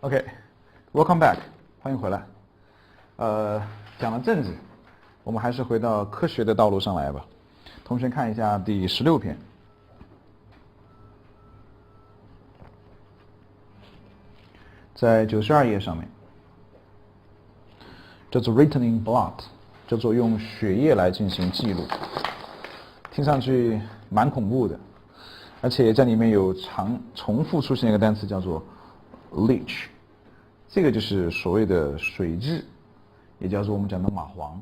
OK，welcome back， 欢迎回来。讲了政治，我们还是回到科学的道路上来吧。同学看一下第16篇，在92页上面，叫做 Written in Blood， 叫做用血液来进行记录，听上去蛮恐怖的，而且在里面有重复出现一个单词叫做 leech， 这个就是所谓的水蛭，也叫做我们讲的蚂蟥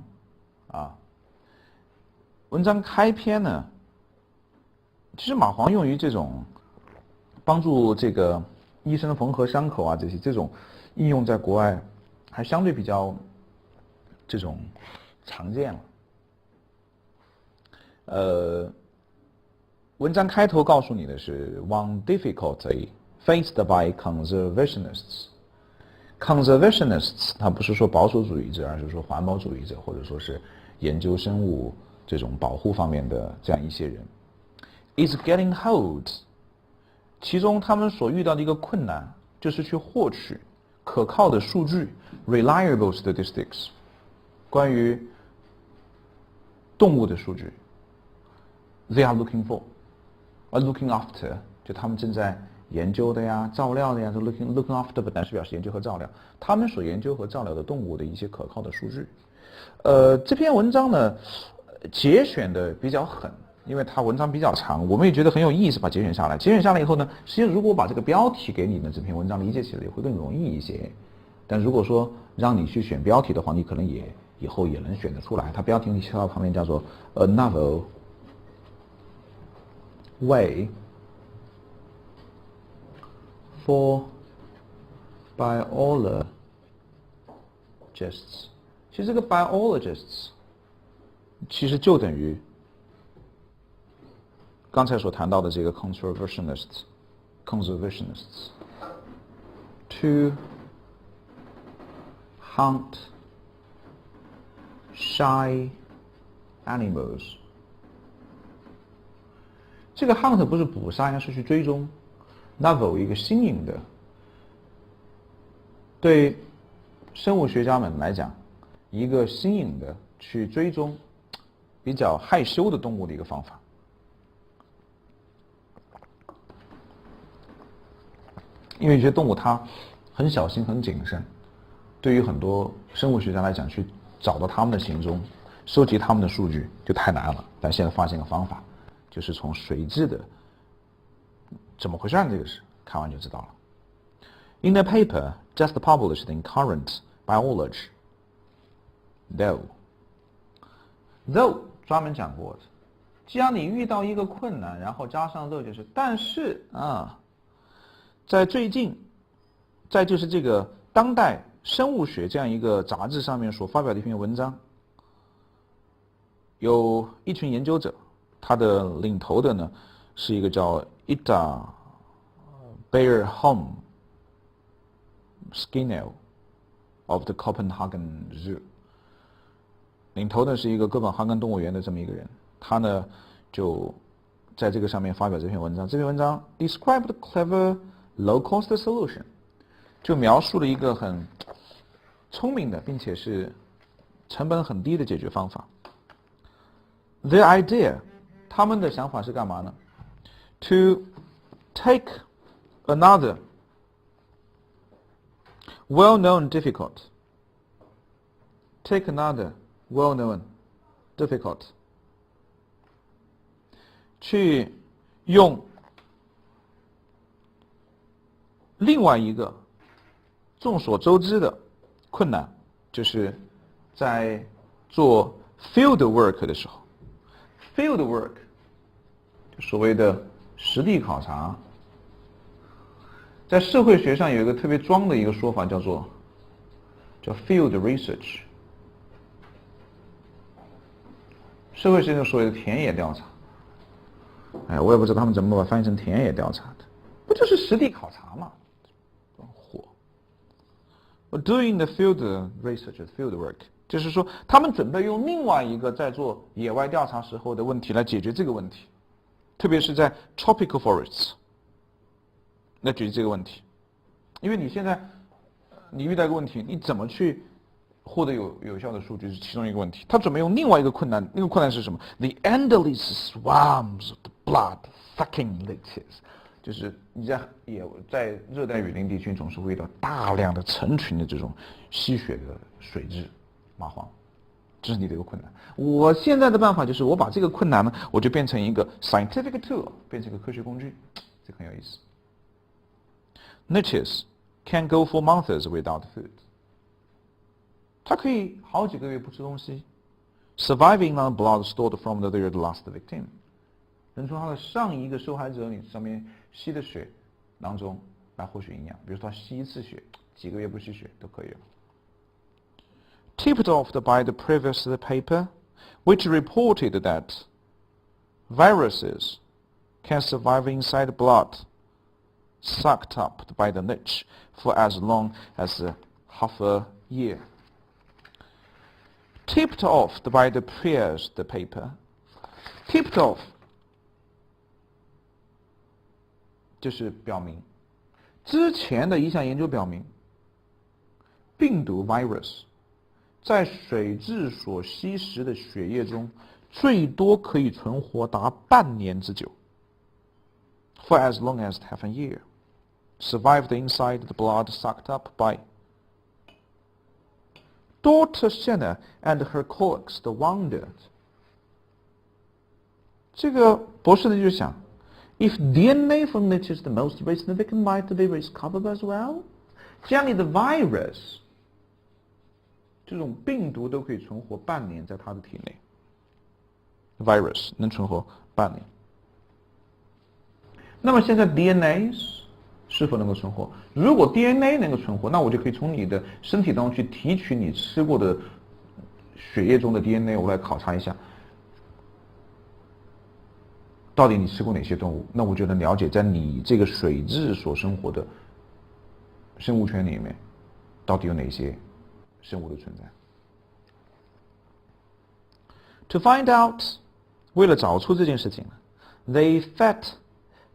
啊。文章开篇呢，其实蚂蟥用于这种帮助这个医生缝合伤口啊，这种应用在国外还相对比较这种常见了。文章开头告诉你的是 One difficulty faced by conservationists。Conservationists 他不是说保守主义者，而是说环保主义者，或者说是研究生物这种保护方面的这样一些人。is getting hold， 其中他们所遇到的一个困难就是去获取可靠的数据 reliable statistics， 关于动物的数据 they are looking for or looking after， 就他们正在研究的呀，照料的呀，就 looking after 本来是表示研究和照料，他们所研究和照料的动物的一些可靠的数据。这篇文章呢节选的比较狠，因为它文章比较长，我们也觉得很有意思，把节选下来。节选下来以后呢，实际上如果把这个标题给你呢，这篇文章理解起来也会更容易一些。但如果说让你去选标题的话，你可能也以后也能选得出来。它标题你写到旁边叫做 A novel way for biologists， 其实这个 biologists 其实就等于刚才所谈到的这个 conservationists to hunt shy animals。 这个 hunt 不是捕杀，应该是去追踪。novel 一个新颖的，对生物学家们来讲，一个新颖的去追踪比较害羞的动物的一个方法。因为有些动物它很小心很谨慎，对于很多生物学家来讲，去找到它们的行踪，收集它们的数据就太难了。但现在发现个方法，就是从水蛭的怎么回事呢？这个是看完就知道了。In a paper just published in Current Biology, though 专门讲过的，既然你遇到一个困难，然后加上 though 就是但是啊，在最近，在就是这个当代生物学这样一个杂志上面所发表的一篇文章，有一群研究者，他的领头的呢是一个叫 Ida Beerholm Skinnell of the Copenhagen Zoo， 领头的是一个哥本哈根动物园的这么一个人，他呢就在这个上面发表这篇文章。这篇文章 described clever low-cost solution， 就描述了一个很聪明的并且是成本很低的解决方法。The idea， 他们的想法是干嘛呢？ To take another well-known difficult， take another well-known difficult， 去用另外一个众所周知的困难，就是在做 field work 的时候 ，field work 所谓的实地考察，在社会学上有一个特别装的一个说法，叫 field research。社会学上所谓的田野调查，我也不知道他们怎么把它翻译成田野调查的，不就是实地考察吗？Doing the field research, field work， 就是说他们准备用另外一个在做野外调查时候的问题来解决这个问题，特别是在 tropical forests 来解决这个问题。因为你现在你遇到一个问题，你怎么去获得有效的数据是其中一个问题。他准备用另外一个困难，那个困难是什么 ？The endless swarms of the blood-sucking leeches， 就是你在热带雨林地区总是会遇到大量的成群的这种吸血的水蛭蚂蟥。这是你的一个困难。我现在的办法就是我把这个困难呢，我就变成一个 scientific tool， 变成一个科学工具，这个很有意思。Leeches can go for months without food， 它可以好几个月不吃东西 ，surviving on blood stored from their last victim， 能从他的上一个受害者你上面吸的血当中来获取营养，比如说他吸一次血，几个月不吸血都可以了。Tipped off by the previous paper, which reported that viruses can survive inside blood sucked up by the leech for as long as half a year. Tipped off by the previous paper. Tipped off 就是表明，之前的一项研究表明，病毒 virus 在水蛭所吸食的血液中，最多可以存活达半年之久 ，for as long as half a year, survived inside the blood sucked up by. Dr. Senna and her colleagues wondered. 这个博士呢就想 ，if DNA from it is the most significant, might be recoverable as well. 这样你的 virus。这种病毒都可以存活半年在它的体内 ，virus 能存活半年。那么现在 DNA 是否能够存活？如果 DNA 能够存活，那我就可以从你的身体当中去提取你吃过的血液中的 DNA， 我来考察一下，到底你吃过哪些动物？那我就能了解在你这个水蛭所生活的生物圈里面，到底有哪些生物的存在。To find out， 为了找出这件事情 ，they fed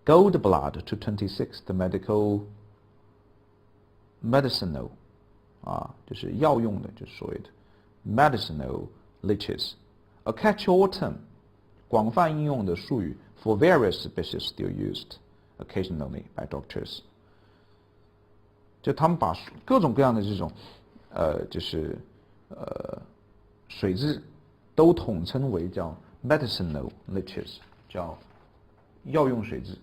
gold blood to 26 the medicinal 就是药用的，就是所谓的 medicinal leeches，a catch-all term， 广泛应用的术语 for various species still used occasionally by doctors。就他们把各种各样的这种水蛭都统称为叫 medicinal leeches， 叫药用水蛭。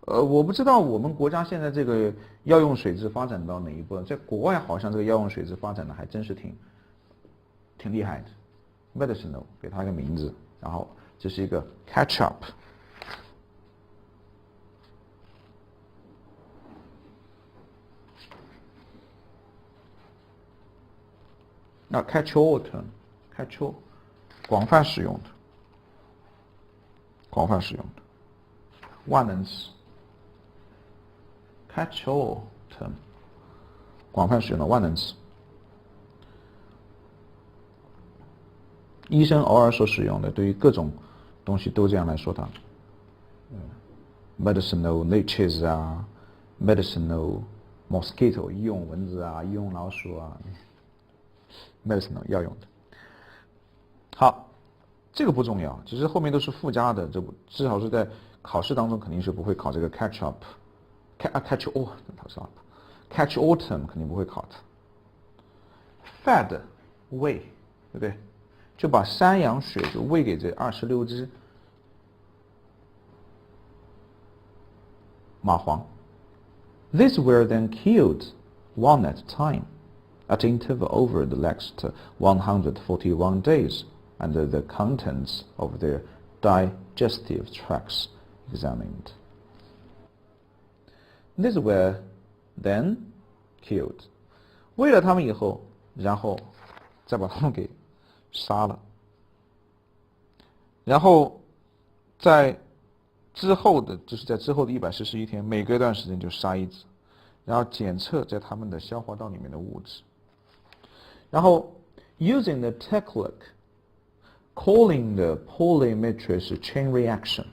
我不知道我们国家现在这个药用水蛭发展到哪一步了，在国外好像这个药用水蛭发展的还真是挺厉害的 ，medicinal 给它一个名字，然后这是一个 catch up。那 catch-all term，catch-all 广泛使用的，万能词 catch-all term 广泛使用的万能词，医生偶尔所使用的，对于各种东西都这样来说它。medicinal leeches 啊 ，medicinal mosquito 医用蚊子啊，医用老鼠啊。medicine 药用的，好，这个不重要，其实后面都是附加的，这至少是在考试当中肯定是不会考这个 catch all term 肯定不会考的。fed 喂，对不对？就把山羊血就喂给这26只蚂蟥 ，these were then killed one at a time。At interval over the next 141 days, and the contents of their digestive tracts examined. These were then killed. 喂了它们以后，然后再把它们给杀了，然后在之后的141天，每隔一段时间就杀一只，然后检测在它们的消化道里面的物质。然后 using the technique calling the polymerase chain reaction，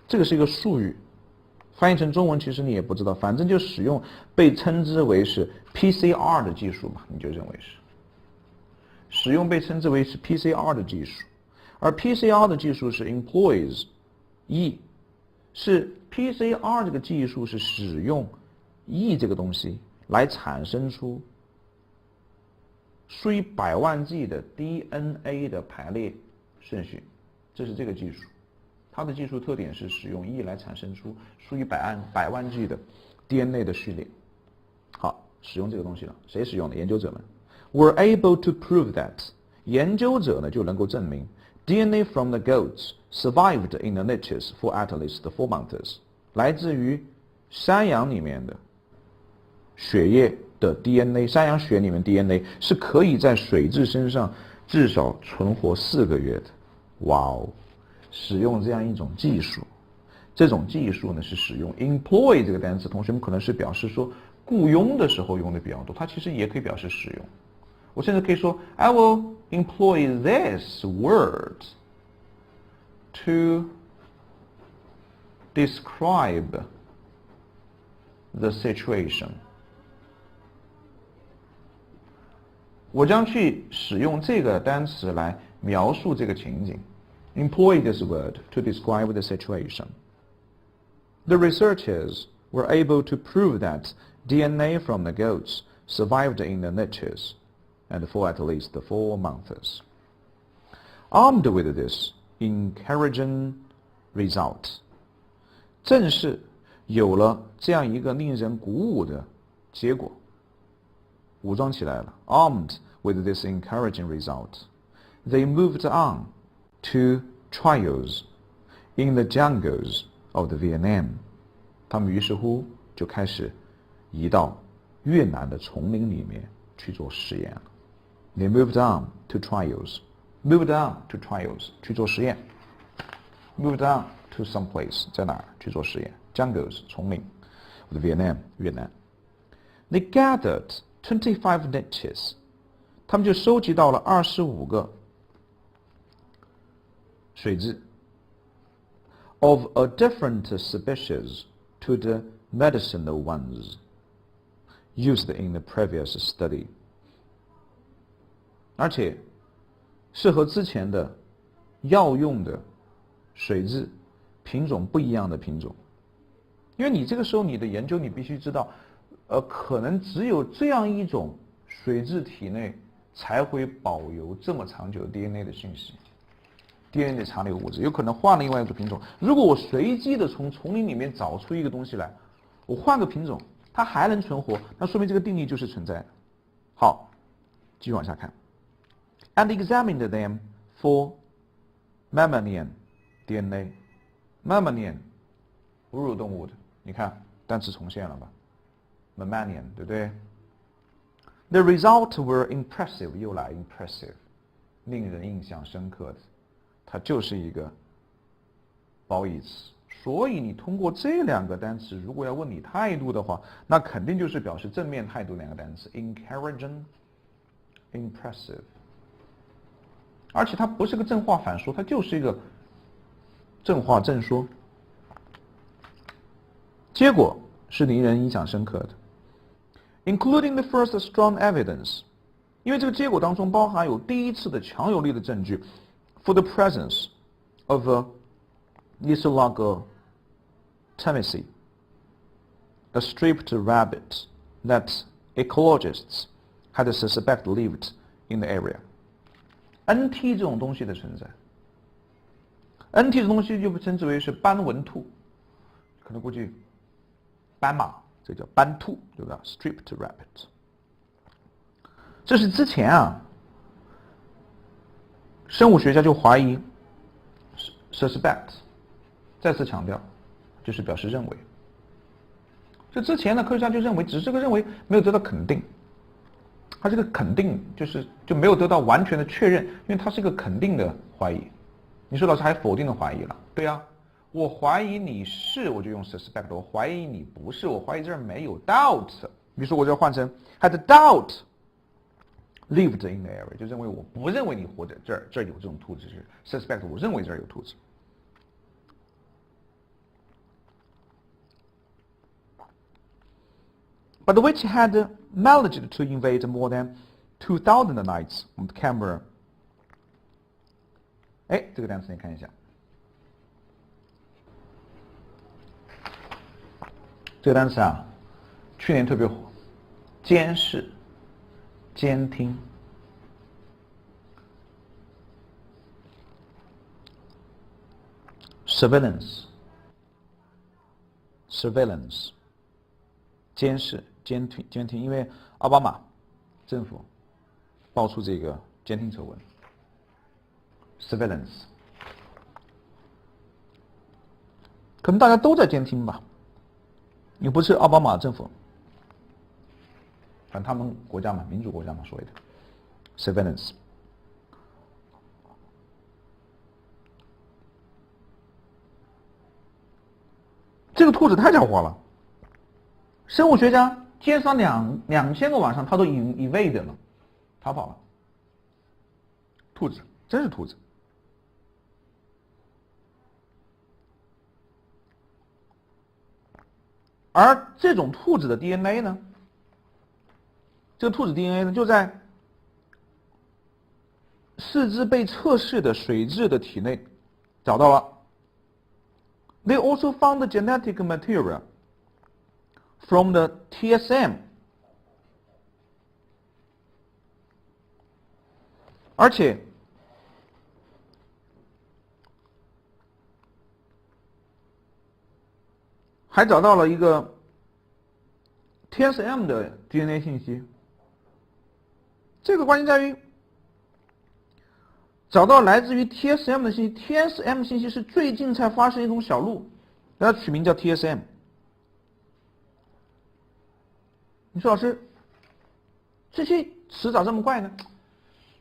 这个是一个术语翻译成中文其实你也不知道，反正就使用被称之为是 PCR 的技术嘛，你就认为是使用被称之为是 PCR 的技术，而 PCR 的技术是 employs E， 是 PCR 这个技术是使用 E 这个东西来产生出数以百万计的 DNA 的排列顺序，这是这个技术。它的技术特点是使用 E 来产生出数以百万计的 DNA 的序列。好，使用这个东西了，谁使用的？研究者们。Were able to prove that， 研究者呢就能够证明 DNA from the goats survived in the niches for at least 4 months， 来自于山羊里面的血液的 DNA， 山羊血里面 DNA 是可以在水蛭身上至少存活4个月的。哇哦！使用这样一种技术，这种技术呢是使用 employ 这个单词，同学们可能是表示说雇佣的时候用的比较多，它其实也可以表示使用。我甚至可以说 I will employ this word to describe the situation。我将去使用这个单词来描述这个情景。Employ this word to describe the situation. The researchers were able to prove that DNA from the goats survived in the niches and for at least 4 months. Armed with this encouraging result， 正是有了这样一个令人鼓舞的结果，武装起来了。Armed with this encouraging result, they moved on to trials in the jungles of the Vietnam。 他们于是乎就开始移到越南的丛林里面去做实验了。They moved on to trials. Moved on to trials， 去做实验。Moved on to some place， 在哪儿去做实验 ？Jungles， 丛林。of the Vietnam， 越南。They gathered 25 niches， 他们就收集到了25个水蛭 of a different species to the medicinal ones used in the previous study， 而且是和之前的药用的水蛭品种不一样的品种。因为你这个时候你的研究你必须知道，可能只有这样一种水蛭体内才会保留这么长久的 DNA 的信息。DNA 的残留物质，有可能换了另外一种品种。如果我随机的从丛林里面找出一个东西来，我换个品种，它还能存活，那说明这个定律就是存在的。好，继续往下看。And examined them for mammalian DNA。mammalian， 哺乳动物的，你看单词重现了吧 ？mammalian， 对不对 ？The results were impressive， 又来 impressive， 令人印象深刻的。它就是一个褒义词，所以你通过这两个单词，如果要问你态度的话，那肯定就是表示正面态度两个单词 encouraging impressive， 而且它不是个正话反说，它就是一个正话正说，结果是令人印象深刻的 including the first strong evidence， 因为这个结果当中包含有第一次的强有力的证据for the presence of a Isolagothermesi, a stripped rabbit that ecologists had suspected lived in the area. NT 这种东西的存在 ，NT 这东西就被称之为是斑纹兔，可能估计斑马，这叫斑兔，对吧 ？Stripped rabbit。这是之前啊。生物学家就怀疑 suspect， 再次强调，就是表示认为。这之前呢，科学家就认为，只是这个认为没有得到肯定。他这个肯定就没有得到完全的确认，因为它是一个肯定的怀疑。你说老师还否定的怀疑了？对啊，我怀疑你是，我就用 suspect； 我怀疑你不是，我怀疑这儿没有 doubt。比如说，我就要换成 had doubt。lived in the area， 就认为我不认为你活着，这儿有这种兔子，是 suspect， 我认为这儿有兔子。but which had managed to invade more than 2,000 nights on camera。 哎，这个单词你看一下，这个单词啊，去年特别火，监视、监听。surveillance， 监视、监听，因为奥巴马政府爆出这个监听丑闻 ，surveillance， 可能大家都在监听吧，也不是奥巴马政府，反正他们国家嘛，民主国家嘛，所谓的 surveillance。这个兔子太狡猾了，生物学家监视2000个晚上，他都evade了，逃跑了。兔子，真是兔子。而这种兔子的 DNA 呢，这个兔子 DNA 呢，就在4只被测试的水蛭的体内找到了。They also found the genetic material from the TSM， 而且还找到了一个 TSM 的 DNA 信息。这个关键在于找到来自于 TSM 的信息 ，TSM 信息是最近才发生一种小鹿，给它取名叫 TSM。你说老师，这些词咋这么怪呢？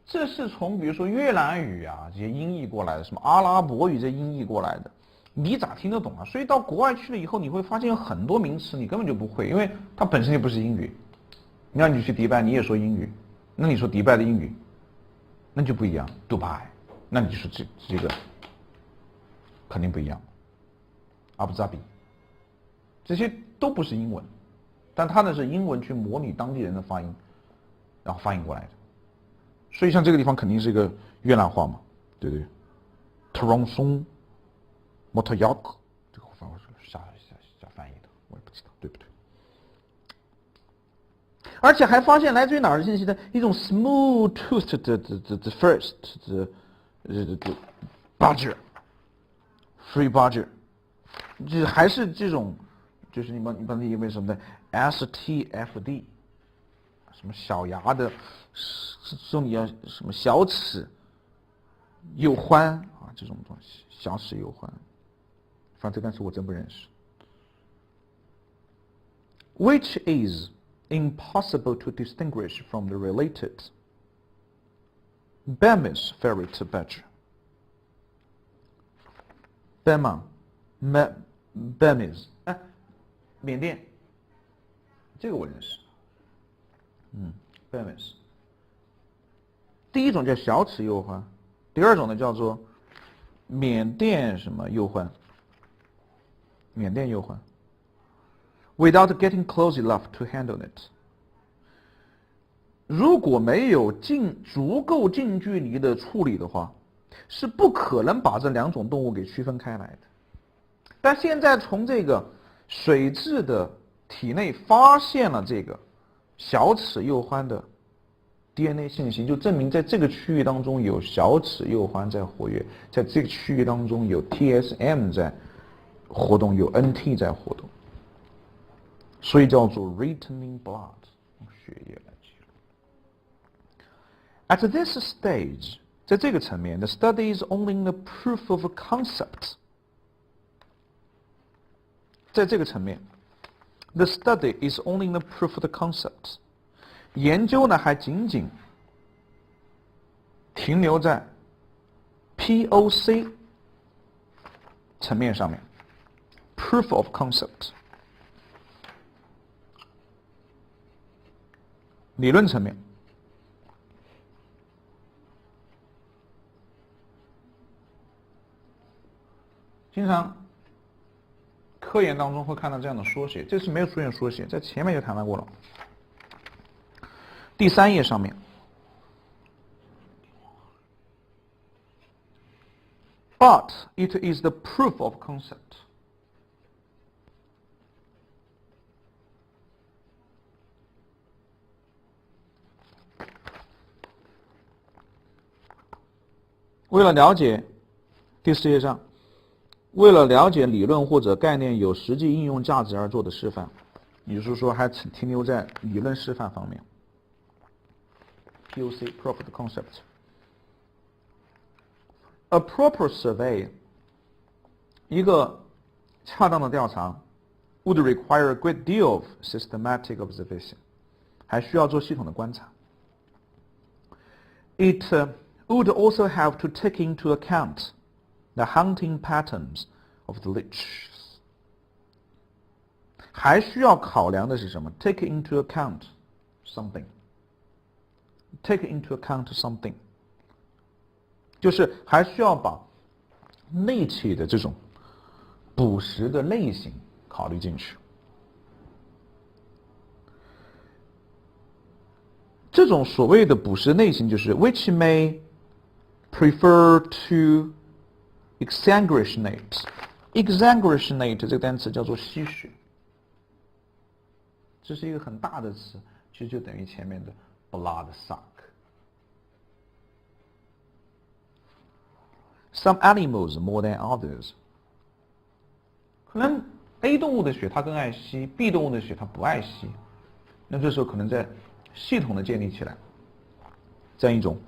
这是从比如说越南语啊这些音译过来的，什么阿拉伯语这音译过来的，你咋听得懂啊？所以到国外去了以后，你会发现有很多名词你根本就不会，因为它本身就不是英语。你让你去迪拜，你也说英语，那你说迪拜的英语，那就不一样。杜拜，那你就说这个肯定不一样。阿布扎比，这些都不是英文，但它呢是英文去模拟当地人的发音，然后翻译过来的。所以像这个地方肯定是一个越南话嘛，对不对 ？Tronson、Motayak， 这个反正是瞎翻译的，我也不知道对不对。而且还发现来自于哪儿的信息呢？一种 smooth-toothed the first the badger，free badger， 就还是这种，就是你把它以为什么呢 ？STFD， 什么小牙的，说你要什么小齿又欢啊这种东西，小齿又欢，反正这单词我真不认识。Which is impossible to distinguish from the related Burmese ferret badger. Burmese， 缅甸，这个我认识。Burmese。第一种叫小齿鼬獾，第二种呢叫做缅甸什么鼬獾？缅甸鼬獾。Without getting close enough to handle it， 如果没有足够近距离的处理的话，是不可能把这两种动物给区分开来的。但现在从这个水蛭的体内发现了这个小齿鼬獾的 DNA 信息，就证明在这个区域当中有小齿鼬獾在活跃，在这个区域当中有 TSM 在活动，有 NT 在活动。所以叫做 written in blood， 用血液来记录。At this stage， 在这个层面 ，the study is only the proof of a concept。在这个层面 ，the study is only the proof of the concept。研究呢还仅仅停留在 POC 层面上面 ，proof of concept。理论层面，经常科研当中会看到这样的缩写，这次没有出现缩写，在前面就谈到过了。第3页上面 ，But it is the proof of concept。为了了解第4页上，为了了解理论或者概念有实际应用价值而做的示范，也就是说还停留在理论示范方面。POC proof of concept。A proper survey， 一个恰当的调查 would require a great deal of systematic observation， 还需要做系统的观察。It would also have to take into account the hunting patterns of the leeches。 还需要考量的是什么？ Take into account something。 Take into account something， 就是还需要把内气的这种捕食的类型考虑进去。这种所谓的捕食类型就是 which may prefer to exsanguinate。 exsanguinate 这个单词叫做吸血，这是一个很大的词，其实就等于前面的 blood suck。 Some animals more than others， 可能 A 动物的血它更爱吸， B 动物的血它不爱吸，那这时候可能在系统的建立起来这样一种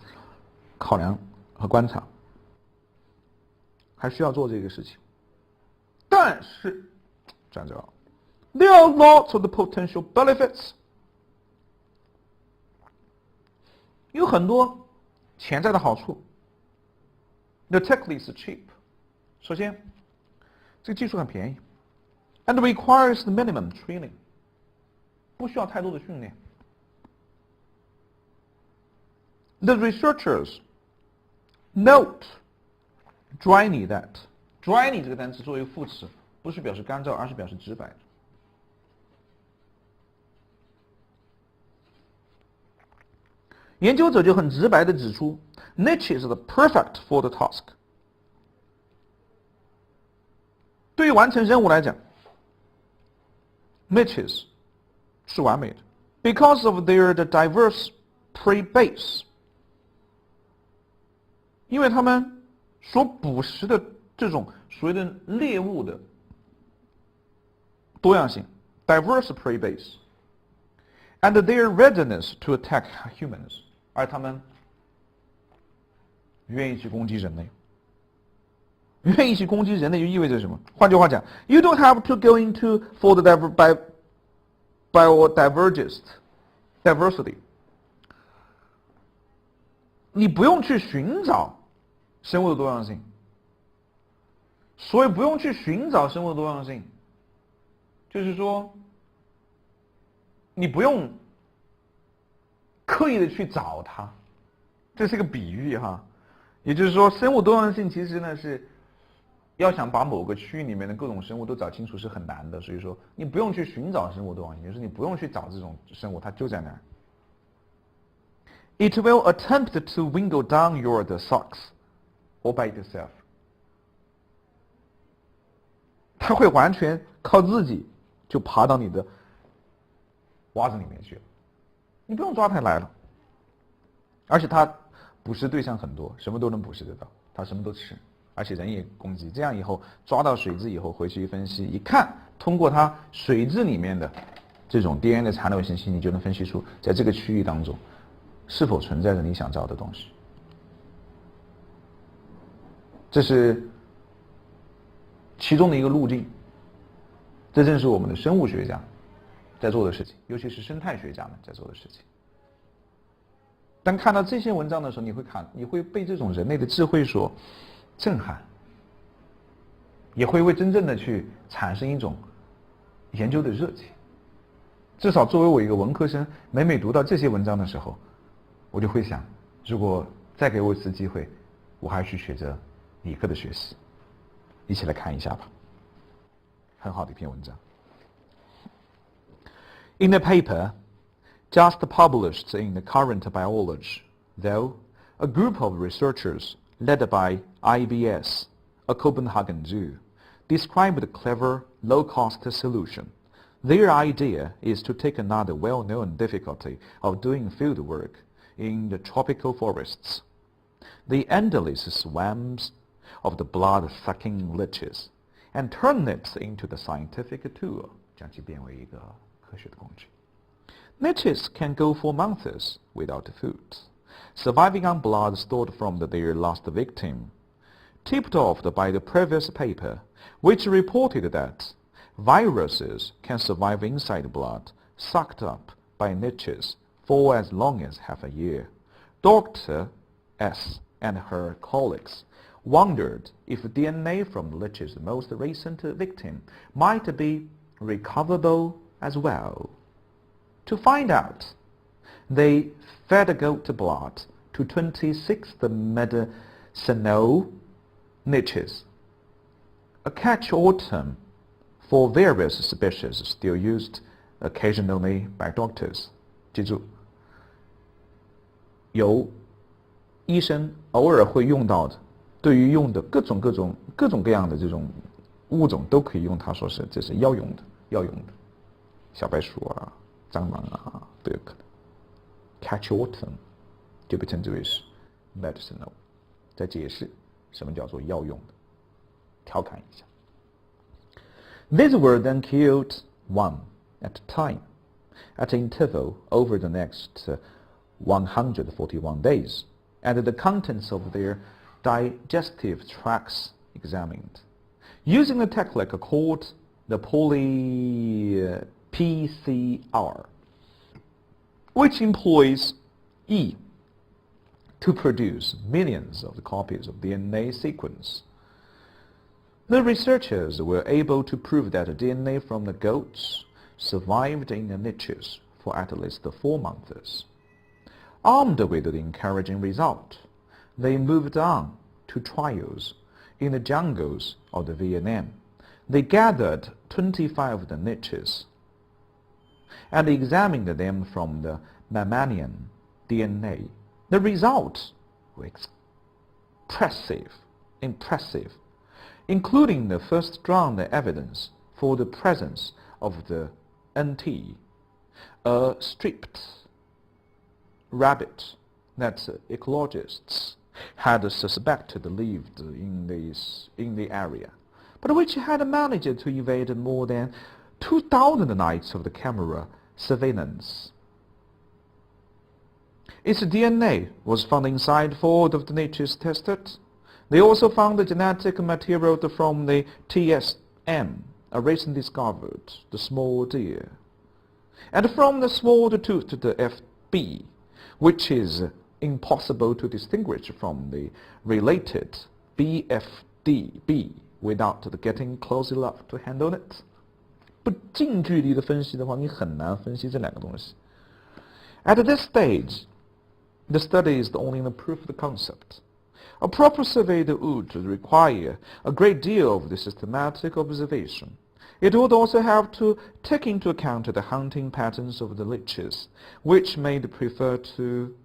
考量和观察，还需要做这个事情。但是转折 there are lots of the potential benefits， 有很多潜在的好处。The technique is cheap， 首先这个技术很便宜 and requires the minimum training， 不需要太多的训练。The researchers note dryly that dryly 这个单词作为副词，不是表示干燥，而是表示直白。研究者就很直白地指出 niche is the perfect for the task。 对于完成任务来讲 niches 是完美的 because of their diverse prey base， 因为他们所捕食的这种所谓的猎物的多样性 diverse prey base and their readiness to attack humans， 而他们愿意去攻击人类。愿意去攻击人类就意味着什么？换句话讲 ，you don't have to go into for the diversity， 你不用去寻找生物的多样性。所以不用去寻找生物的多样性，就是说，你不用刻意的去找它，这是个比喻哈。也就是说，生物多样性其实呢是要想把某个区域里面的各种生物都找清楚是很难的，所以说你不用去寻找生物多样性，就是你不用去找这种生物，它就在那儿。It will attempt to winnow down your socks all by itself。它会完全靠自己就爬到你的袜子里面去了，你不用抓它来了。而且它捕食对象很多，什么都能捕食得到，它什么都吃。而且人也攻击，这样以后抓到水蛭以后回去一分析一看，通过它水蛭里面的这种 DNA 的残留信息，你就能分析出在这个区域当中是否存在着你想找的东西。这是其中的一个路径，这正是我们的生物学家在做的事情，尤其是生态学家们在做的事情。当看到这些文章的时候，你会被这种人类的智慧所震撼，也会为真正的去产生一种研究的热情。至少作为我一个文科生，每每读到这些文章的时候，我就会想，如果再给我一次机会，我还去学着理科的学习。一起来看一下吧。很好的一篇文章。In the paper, just published in the Current Biology, though, a group of researchers led by IBS, a Copenhagen Zoo, described a clever, low-cost solution. Their idea is to take another well-known difficulty of doing field work in the tropical forests, the endless swarms of the blood-sucking leeches, and turn it into the scientific tool, 将其变为一个科学的工具。Leeches can go for months without food, surviving on blood stored from their last victim, tipped off by the previous paper, which reported that viruses can survive inside blood sucked up by leeches for as long as half a year. Dr. S. and her colleagues wondered if DNA from leeches' most recent victim might be recoverable as well. To find out, they fed goat blood to 26 medicinal leeches, a catch-all term for various species still used occasionally by doctors. 记住，由医生偶尔会用到的，对于用的各种各样的这种物种都可以用它说是这是药用的，小白鼠啊、蟑螂啊都有可能。Catch-all term 就被称之为是 medicinal， 在解释什么叫做药用的，调侃一下。These were then killed one at a time, at an interval over the next 141 days, and the contents of their digestive tracts examined, using a technique called the PCR, which employs E to produce millions of copies of DNA sequence. The researchers were able to prove that DNA from the goats survived in the niches for at least 4 months. Armed with the encouraging result, they moved on to trials in the jungles of the Vietnam. They gathered 25 of the niches and examined them from the mammalian DNA. The results were impressive, including the first strong evidence for the presence of the NT, a striped rabbit that ecologists had suspected lived in the area, but which had managed to evade more than 2,000 nights of the camera surveillance. Its DNA was found inside 4 of the niches tested. They also found the genetic material from the TSM, a recently discovered the small deer, and from the small-toothed FB, which is impossible to distinguish from the related BFDB without getting close enough to handle it. 不近距离的分析的话，你很难分析这两个东西。At this stage, the study is only the proof of the concept. A proper survey would require a great deal of the systematic observation. It would also have to take into account the hunting patterns of the leeches, which may prefer to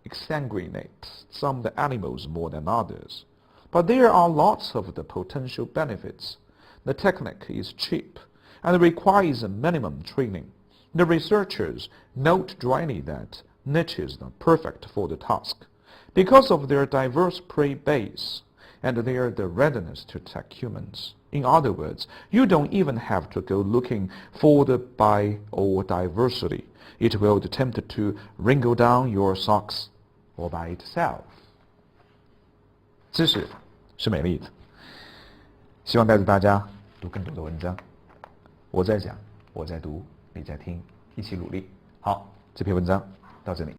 exsanguinate some of the animals more than others. But there are lots of the potential benefits. The technique is cheap and requires a minimum training. The researchers note dryly that leeches are perfect for the task because of their diverse prey base and their readiness to attack humans. In other words, you don't even have to go looking for the biodiversity. It will attempt to wrinkle down your socks all by itself. 知识是美丽的，希望带着大家读更多的文章。我在讲，我在读，你在听，一起努力。好，这篇文章到这里。